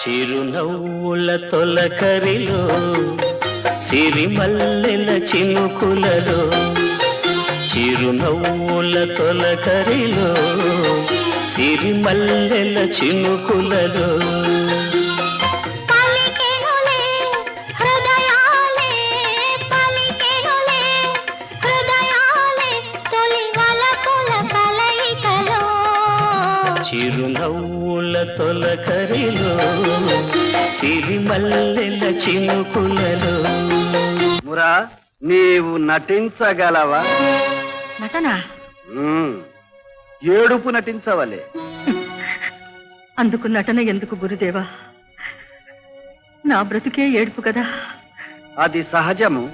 చిరునవ్వుల తొలకరిలో సిరిమల్లెల చినుకులలో చిరునవ్వుల తొలకరిలో సిరిమల్లెల చినుకులలో చిరునవ్వుల తొలకరిలో సిరిమల్లెల చినుకులలో. మురా, నీవు నటించగలవా? నటనా? ఏడుపు నటించవలే. అందుకు నటన ఎందుకు గురుదేవా? నా బ్రతుకే ఏడుపు కదా. అది సహజము.